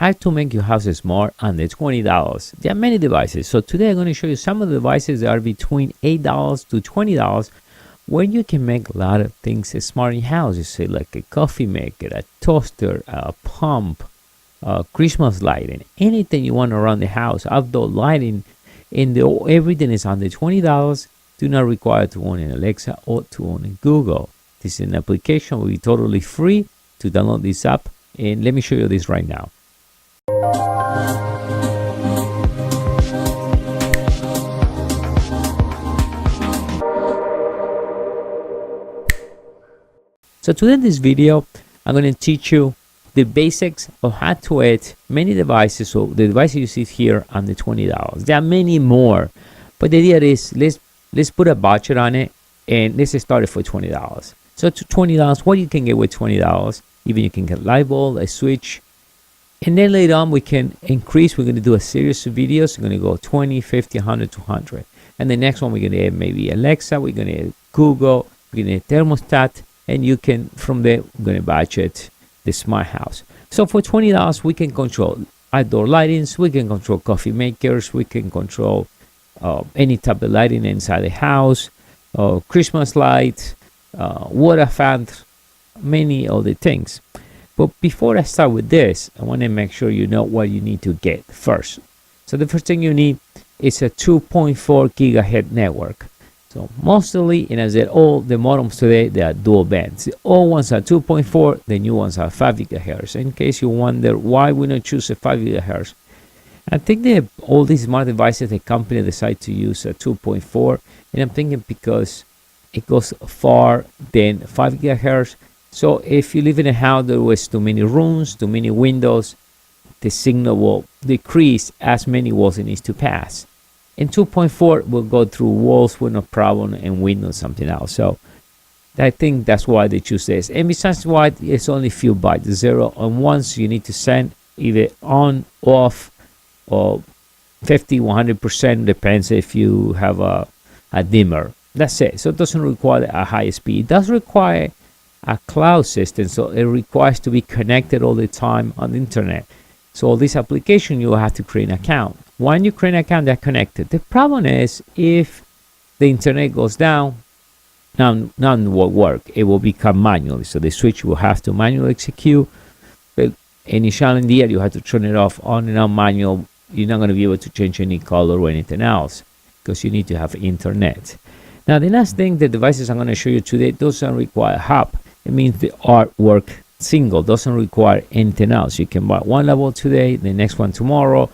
how to make your house smart under $20. There are many devices. So today I'm going to show you some of the devices that are between $8 to $20 where you can make a lot of things smart in your house. You say like a coffee maker, a toaster, a pump, Christmas lighting, anything you want around the house, outdoor lighting, and everything is under $20. Do not require to own an Alexa or to own a Google. This is an application will be totally free to download this app, and let me show you this right now. So today in this video, I'm going to teach you the basics of how to add many devices. So the devices you see here under $20. There are many more, but the idea is let's put a budget on it, and let's start it for $20. So to $20, what you can get with $20? Even you can get a light bulb, a switch, and then later on we can increase. We're going to do a series of videos. We're going to go 20, 50, 100, 200, and the next one we're going to add maybe Alexa. We're going to add Google. We're going to add thermostat, and you can from there we're going to budget the smart house. So for $20, we can control outdoor lightings. We can control coffee makers. We can control any type of lighting inside the house, Christmas lights, water fountain, many other things. But before I start with this, I want to make sure you know what you need to get first. So the first thing you need is a 2.4 gigahertz network. So mostly, and as I said, all the modems today, they are dual bands. The old ones are 2.4, the new ones are 5 gigahertz. In case you wonder why we don't choose a 5 gigahertz, I think that all these smart devices, the company decide to use a 2.4, and I'm thinking because it goes far than 5 gigahertz. So if you live in a house that was too many rooms, too many windows, the signal will decrease as many walls it needs to pass. And 2.4 will go through walls with no problem, and windows something else. So I think that's why they choose this. And besides why, it's only few bytes, 0 and 1, so you need to send either on, off, or 50, 100%, depends if you have a dimmer. That's it. So it doesn't require a high speed. It does require a cloud system, so it requires to be connected all the time on the internet. So all this application, you will have to create an account. When you create an account, they're connected. The problem is if the internet goes down, none will work. It will become manually. So the switch will have to manually execute. But initially in the air, you have to turn it off on and on manual. You're not going to be able to change any color or anything else because you need to have internet. Now, the last thing, the devices I'm going to show you today doesn't require hub. It means the artwork single doesn't require anything else. You can buy one level today, the next one tomorrow.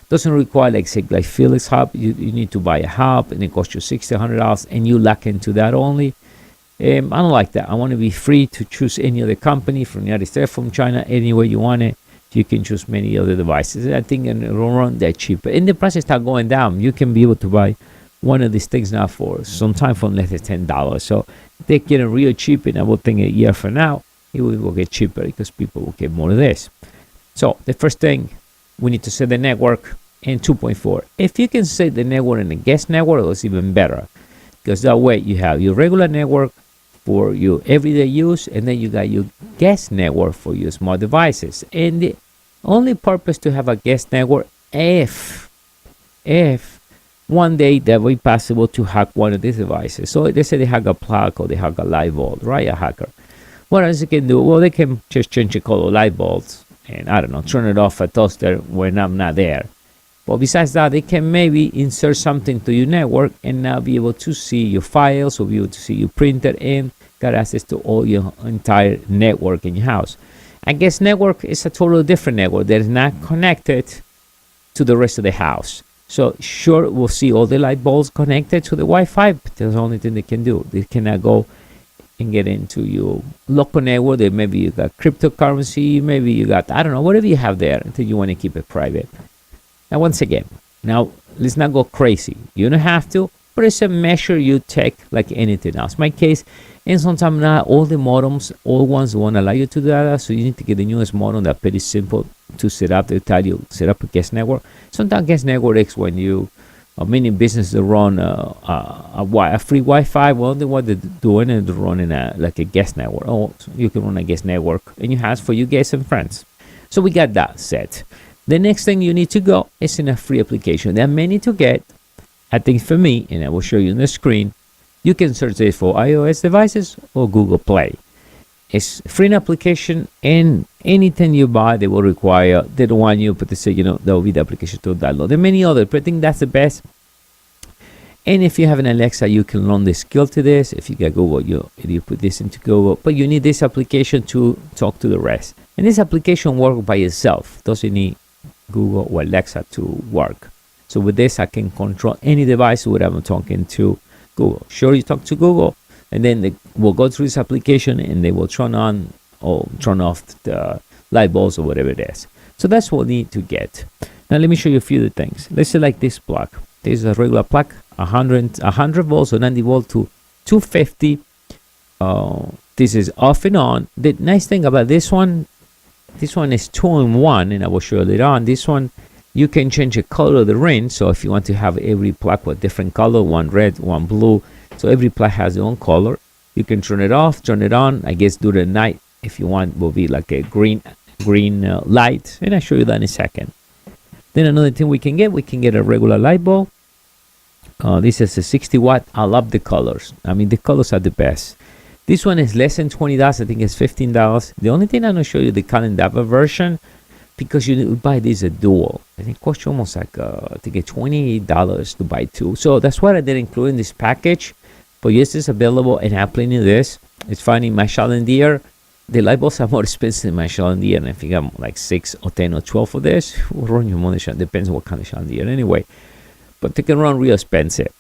Doesn't require like Philips hub. You need to buy a hub, and it costs you $60, $100, and you lock into that only. I don't like that. I want to be free to choose any other company from the United States, from China, anywhere you want it. You can choose many other devices. I think in the long run, they're cheaper. And the prices start going down. You can be able to buy one of these things now for sometime for less than $10. So they're getting real cheap, and I would think a year from now, it will get cheaper because people will get more of this. So the first thing, we need to set the network in 2.4. If you can set the network in a guest network, it's even better, because that way you have your regular network for your everyday use, and then you got your guest network for your smart devices. And the only purpose to have a guest network if one day that will be possible to hack one of these devices. So they say they hack a plug or they hack a light bulb, right? A hacker. What else they can do? Well, they can just change the color of light bulbs and, I don't know, turn it off a toaster when I'm not there. But besides that, they can maybe insert something to your network and now be able to see your files or be able to see your printer and got access to all your entire network in your house. I guess network is a totally different network that is not connected to the rest of the house. So sure, we'll see all the light bulbs connected to the Wi-Fi, but that's the only thing they can do. They cannot go and get into your local network. That maybe you got cryptocurrency, maybe you got, I don't know, whatever you have there until you want to keep it private. Now, once again, now let's not go crazy. You don't have to, but it's a measure you take like anything else. My case, and sometimes not all the modems, all ones won't allow you to do that. So you need to get the newest modem that's pretty simple to set up. They tell you set up a guest network. Sometimes guest network is when you, many businesses run a free Wi-Fi. Well, the what they're doing is they're running like a guest network. Oh, so you can run a guest network, and you have for your guests and friends. So we got that set. The next thing you need to go is in a free application. There are many to get. I think for me, and I will show you on the screen, you can search it for iOS devices or Google Play. It's free in application, and anything you buy, they will require, they don't want you, but they say, you know, that will be the application to download. There are many others, but I think that's the best. And if you have an Alexa, you can learn the skill to this. If you get Google, you put this into Google, but you need this application to talk to the rest. And this application works by itself. Doesn't need Google or Alexa to work. So with this, I can control any device without I'm talking to Google. Sure, you talk to Google, and then they will go through this application, and they will turn on or turn off the light bulbs or whatever it is. So that's what we need to get. Now let me show you a few of the things. Let's select this plug. This is a regular plug, 100 volts or 90 volt to 250. This is off and on. The nice thing about this one is 2-in-1, and I will show you later on. This one, you can change the color of the ring. So if you want to have every plug with different color, one red, one blue, so every plug has their own color. You can turn it off, turn it on. I guess during the night, if you want, will be like a green light, and I'll show you that in a second. Then another thing we can get a regular light bulb. This is a 60 watt. I love the colors. I mean, the colors are the best. This one is less than $20. I think it's $15. The only thing I'm gonna show you the calendar version, because you need to buy this a dual. I think it costs you almost like I think it's $28 to buy two. So that's what I did include in this package. But yes, it's available, and I have plenty of this. It's funny, my chandelier, the light bulbs are more expensive than my chandelier, and I think I'm like 6 or 10 or 12 of this. Will run your money, depends on what kind of chandelier anyway. But they can run real expensive,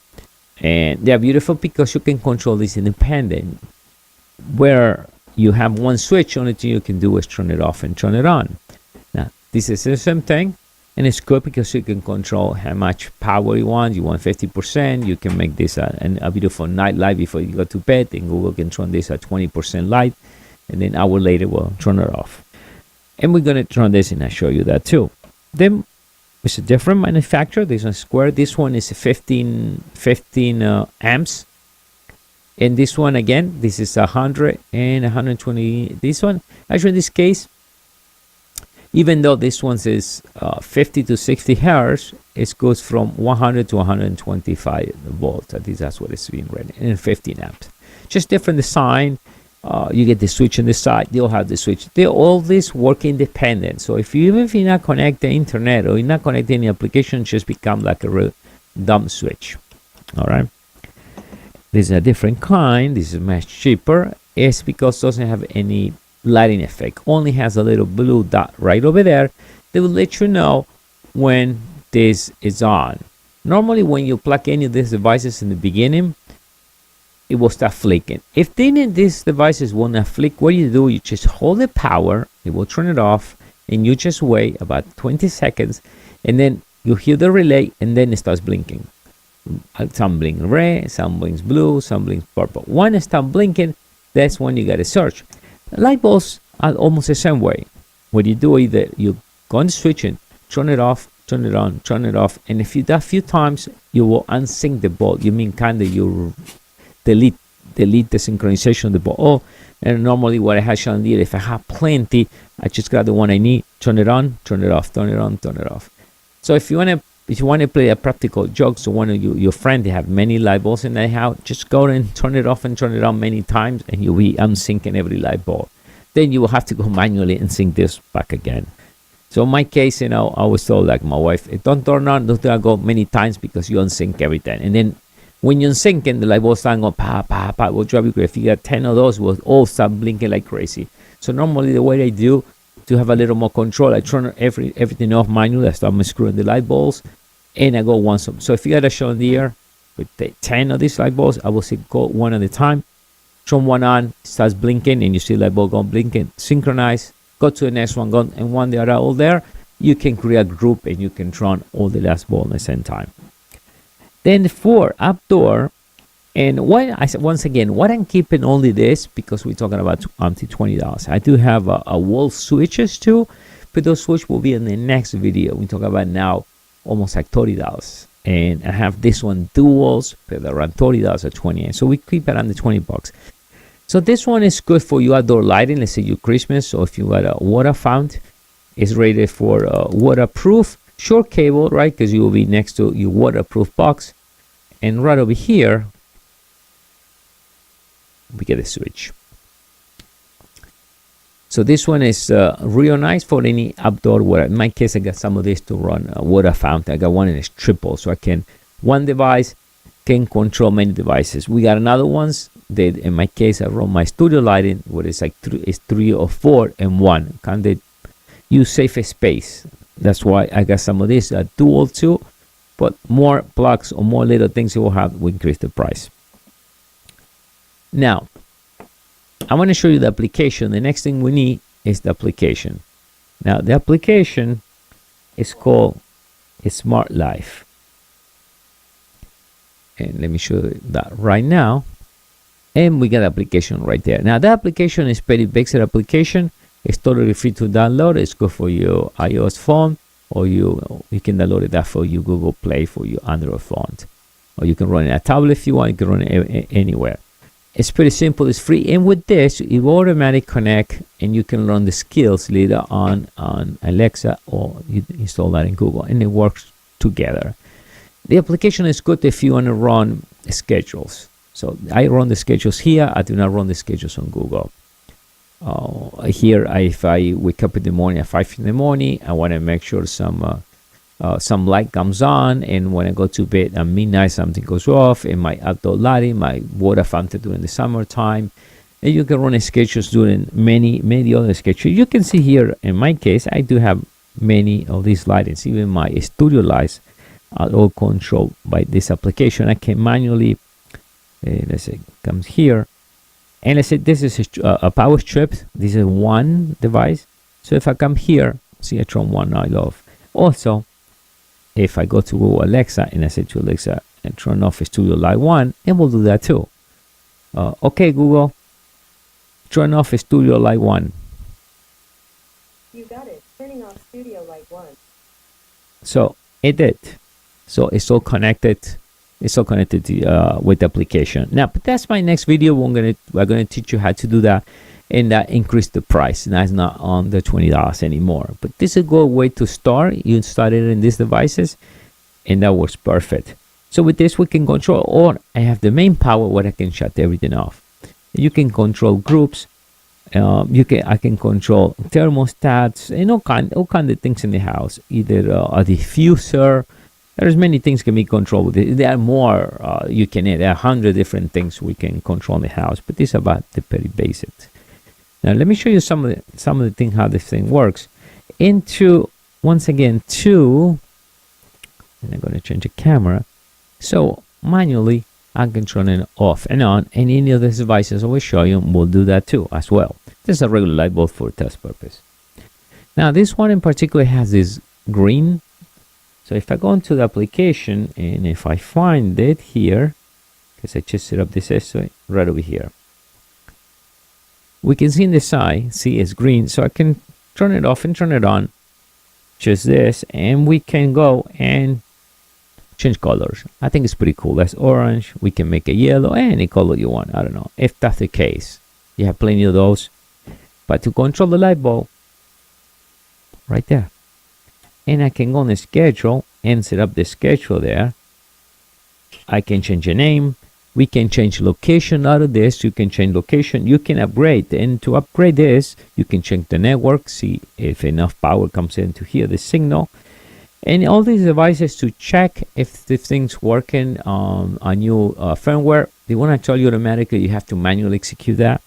and they are beautiful because you can control this independent. Where you have one switch, only thing you can do is turn it off and turn it on. Now this is the same thing, and it's good because you can control how much power you want. You want 50%, you can make this a beautiful night light before you go to bed, and Google can turn this at 20% light, and then an hour later we'll turn it off. And we're going to turn this, and I'll show you that too. Then it's a different manufacturer. This one square. This one is 15 amps, and this one again, this is 100 and 120. This one, actually in this case, even though this one is 50 to 60 hertz, it goes from 100 to 125 volts. At least that's what it's being read, and 15 amps. Just different design. You get the switch on the side. They'll have the switch. They all this work independent. So even if you're not connect the internet or you're not connect any application, just become like a real dumb switch. All right. This is a different kind. This is much cheaper. It's because it doesn't have any lighting effect. Only has a little blue dot right over there. They will let you know when this is on. Normally, when you plug any of these devices in the beginning, it will start flicking. If these devices will not flick, what you do, you just hold the power, it will turn it off, and you just wait about 20 seconds, and then you hear the relay, and then it starts blinking. Some blink red, some blinks blue, some blinks purple. When it starts blinking, that's when you gotta search. Light bulbs are almost the same way. What you do, either you go on the switch and turn it off, turn it on, turn it off, and if you do that a few times, you will unsync the bulb. You mean kind of you delete the synchronization of the bulb. Oh, and normally what I have chandelier, if I have plenty, I just grab the one I need, turn it on, turn it off, turn it on, turn it off. So if you want to play a practical joke, so one of your friend, they have many light bulbs in their house, just go and turn it off and turn it on many times, and you'll be unsyncing every light bulb. Then you will have to go manually and sync this back again. So in my case, I was told, like my wife, don't turn on, don't go many times because you unsync everything. And then when you're syncing, the light bulbs start going pa pa pa, will drive you crazy. If you got 10 of those, will all start blinking like crazy. So normally the way I do to have a little more control, I turn everything off manually. I start screwing the light bulbs, and I go once. So if you got a chandelier with 10 of these light bulbs, I will say go one at a time. Turn one on, starts blinking, and you see light bulb going blinking. Synchronize. Go to the next one, go, and when they are all there, you can create a group, and you can turn all the last bulb at the same time. Then for outdoor, and once again, what I'm keeping only this, because we're talking about $20. I do have a wall switches too, but those switches will be in the next video. We talk about now almost like $30, and I have this one duals, but around $30 or 20. So we keep it under $20. So this one is good for you outdoor lighting. Let's say you Christmas, or if you got a water fountain, It's rated for waterproof, short cable, right? Because you will be next to your waterproof box. And right over here, we get a switch. So this one is real nice for any outdoor water. In my case, I got some of this to run a water fountain. I got one and it's triple, so I can, one device can control many devices. We got another ones that, in my case, I run my studio lighting, where it's like three or four in one. Kind of use safer space. That's why I got some of this dual too. But more plugs or more little things you will have will increase the price. Now, I want to show you the application. The next thing we need is the application. Now, the application is called Smart Life. And let me show you that right now. And we got the application right there. Now, the application is very basic application. It's totally free to download. It's good for your iOS phone, or you can download that for your Google Play for your Android phone. Or you can run it on a tablet if you want. You can run it anywhere. It's pretty simple. It's free, and with this, it will automatically connect, and you can run the skills later on Alexa, or you install that in Google, and it works together. The application is good if you want to run schedules. So I run the schedules here. I do not run the schedules on Google. Here, if I wake up in the morning at 5 in the morning, I want to make sure some light comes on, and when I go to bed at midnight, something goes off, and my outdoor lighting, my water fountain during the summertime. And you can run schedules during many other schedules. You can see here, in my case, I do have many of these lightings. Even my studio lights are all controlled by this application. I can manually, let's say, comes here, and let's say this is a power strip. This is one device. So if I come here, see, I turn one light off. Also, if I go to Google Alexa and I say to Alexa and turn off Studio Light 1, it will do that too. Okay, Google, turn off Studio Light 1. You got it. Turning off Studio Light 1. So it did. So it's all connected. It's all connected to, with the application. Now, but that's my next video. We're gonna teach you how to do that, and increase the price. Now it's not on the $20 anymore. But this is a good way to start. You install it in these devices, and that works perfect. So with this, we can control, or I have the main power where I can shut everything off. You can control groups. I can control thermostats and all kind of things in the house. Either a diffuser. There's many things can be controlled with it. There are more you can add. There are 100 different things we can control in the house, but this is about the very basics. Now let me show you some of the things how this thing works. Once again, and I'm going to change the camera. So manually, I can turn it off and on, and any of these devices I will show you will do that too as well. This is a regular light bulb for test purpose. Now this one in particular has this green. So if I go into the application, and if I find it here, because I just set up this right over here, we can see in the side, see it's green, so I can turn it off and turn it on, just this, and we can go and change colors. I think it's pretty cool. That's orange. We can make a yellow, any color you want. I don't know if that's the case. You have plenty of those. But to control the light bulb, right there. And I can go on the schedule and set up the schedule there. I can change the name. We can change location out of this. You can change location. You can upgrade. And to upgrade this, you can check the network, see if enough power comes in to hear the signal. And all these devices to check if the thing's working on new firmware. They want to tell you automatically. You have to manually execute that.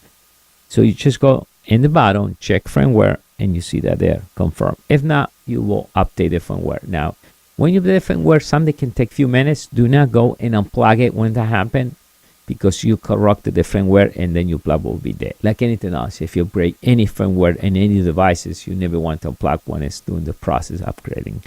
So you just go in the bottom, check firmware, and you see that there, confirm. If not, you will update the firmware. Now, when you update the firmware, something can take a few minutes. Do not go and unplug it when that happens, because you corrupted the firmware and then your plug will be dead. Like anything else, if you break any firmware in any devices, you never want to unplug when it's doing the process upgrading.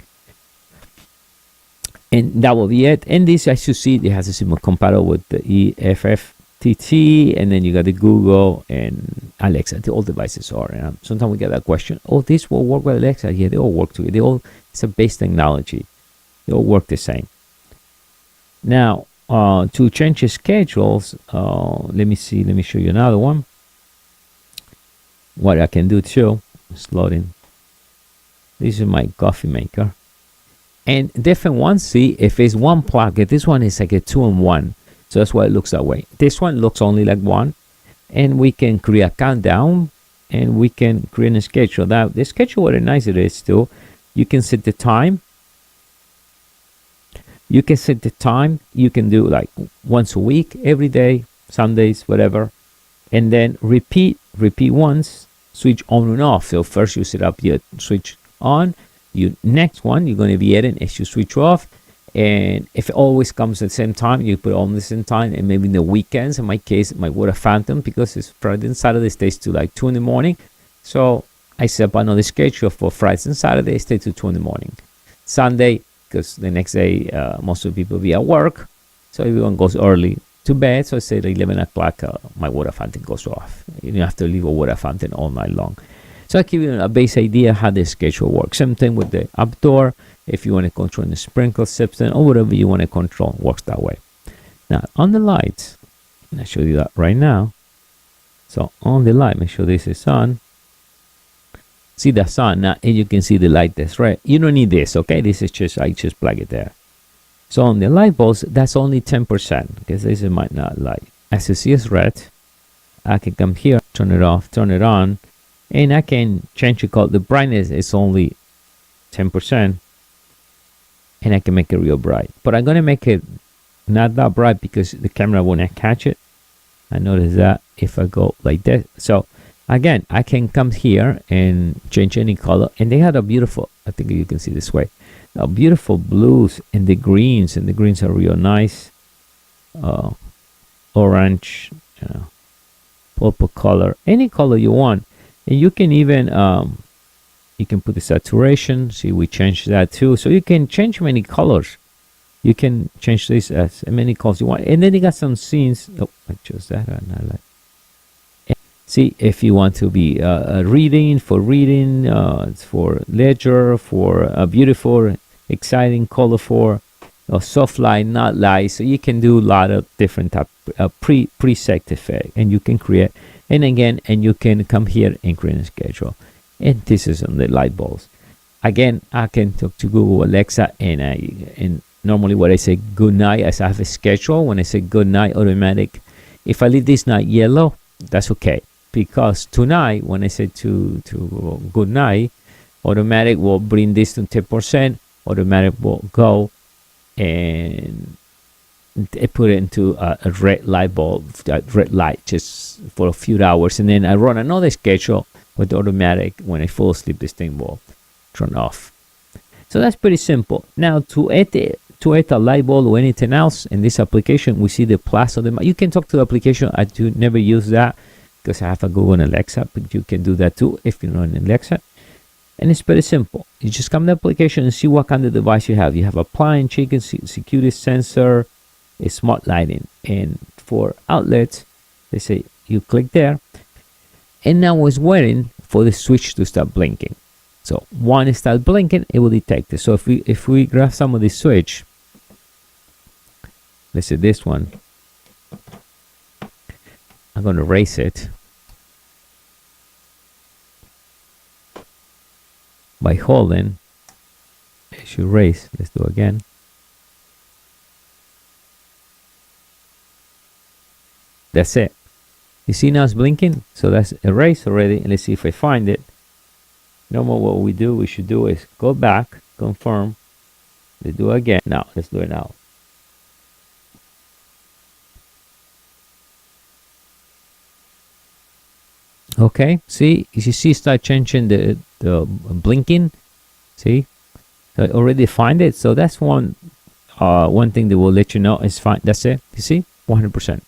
And that will be it. And this, as you see, it has a similar compatible with the EFFTT, and then you got the Google and Alexa. All devices are. And sometimes we get that question: "Oh, this will work with Alexa?" Yeah, they all work together. It's a base technology. They all work the same. Now, to change the schedules, let me see. Let me show you another one. What I can do too. It's loading. This is my coffee maker. And different ones, see, if it's one plug, if this one is like a 2-in-1. So that's why it looks that way. This one looks only like one. And we can create a countdown, and we can create a schedule. Now, the schedule, what nice it is too, you can set the time. You can set the time. You can do like once a week, every day, Sundays, whatever. And then repeat once, switch on and off. So first you set up your switch on. You next one, you're going to be adding as you switch off. And if it always comes at the same time, you put it on the same time. And maybe in the weekends, in my case, my water fountain, because it's Friday and Saturday, stays to like 2 in the morning. So I set up another schedule for Fridays and Saturdays, stay to 2 in the morning. Sunday, because the next day, most of the people will be at work. So everyone goes early to bed. So I say at 11 o'clock, my water fountain goes off. You don't have to leave a water fountain all night long. So I give you a base idea how the schedule works. Same thing with the outdoor. If you want to control the sprinkle system or whatever you want to control, works that way. Now on the lights, and I show you that right now. So on the light, make sure this is on. See the sun now, and you can see the light that's red. You don't need this, okay? This is just, I just plug it there. So on the light bulbs, that's only 10% because this is might not light. As you see, it's red. I can come here, turn it off, turn it on, and I can change the color. The brightness is only 10, and I can make it real bright. But I'm gonna make it not that bright because the camera won't catch it. I notice that if I go like that. So again, I can come here and change any color, and they had a beautiful, I think you can see this way, a beautiful blues and the greens are real nice. Orange, purple color, any color you want. And you can even you can put the saturation. See, we changed that too. So you can change many colors. You can change this as many colors you want. And then you got some scenes. Oh, I chose that. See, if you want to be reading, it's for leisure, for a beautiful, exciting, colorful, soft light, not light. So you can do a lot of different type preset effect, and you can create. And again, and you can come here and create a schedule. And this is on the light bulbs. Again, I can talk to Google Alexa, and normally what I say good night, as I have a schedule. When I say good night, automatic. If I leave this night yellow, that's okay, because tonight, when I say to good night, automatic will bring this to 10%. Automatic will go and put it into a red light bulb, red light, just for a few hours, and then I run another schedule with automatic. When I fall asleep, this thing will turn off. So that's pretty simple. Now to add a light bulb or anything else in this application, we see the plus of the. You can talk to the application. I do never use that because I have a Google and Alexa, but you can do that too if you know an Alexa. And it's pretty simple. You just come to the application and see what kind of device you have. You have appliance, chicken, security sensor, a smart lighting, and for outlets, they say you click there, and now it's waiting for the switch to start blinking. So when it starts blinking, it will detect it. So if we grab some of the switch, let's say this one, I'm going to erase it by holding. As you erase, let's do again. That's it. You see now it's blinking, so that's erased already. And let's see if I find it. Normal, what we should do is go back, confirm, let's do it again. Now let's do it now. Okay, see, you see start changing the blinking. See, so I already find it. So that's one thing that will let you know it's fine. That's it. You see, 100%.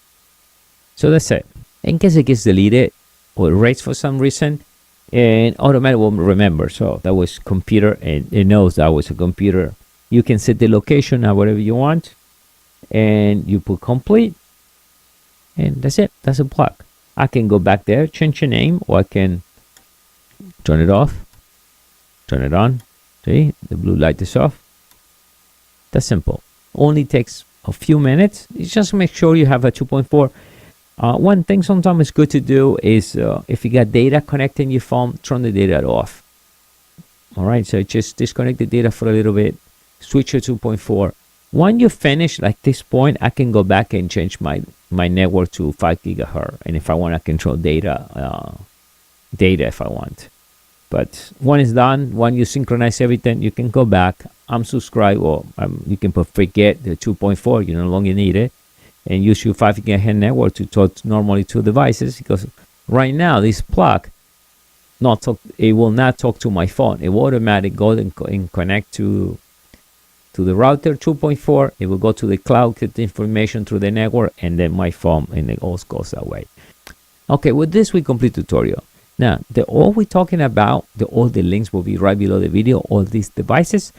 So that's it. In case it gets deleted or erased for some reason, and automatic will remember. So that was computer, and it knows that was a computer. You can set the location or whatever you want, and you put complete, and that's it. That's a plug. I can go back there, change the name, or I can turn it off, turn it on. See, the blue light is off. That's simple. Only takes a few minutes. You just make sure you have a 2.4. One thing sometimes it's good to do is if you got data connecting your phone, turn the data off. All right, so just disconnect the data for a little bit, switch to 2.4. When you finish like this point, I can go back and change my network to 5 gigahertz, and if I want to control data if I want. But when it's done, when you synchronize everything, you can go back, unsubscribe, or you can forget the 2.4, you no longer need it, and use your 5 gigahertz network to talk normally to devices, because right now this plug it will not talk to my phone. It will automatically go and connect to the router 2.4. It will go to the cloud, get the information through the network, and then my phone, and it all goes that way. Okay, with this we complete tutorial. Now, all we're talking about, all the links will be right below the video, all these devices.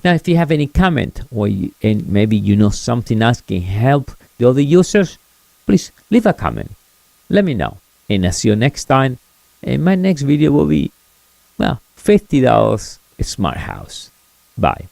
Now, if you have any comment, and maybe you know something else can help the other users, please leave a comment. Let me know. And I'll see you next time. And my next video will be, well, $50 smart house. Bye.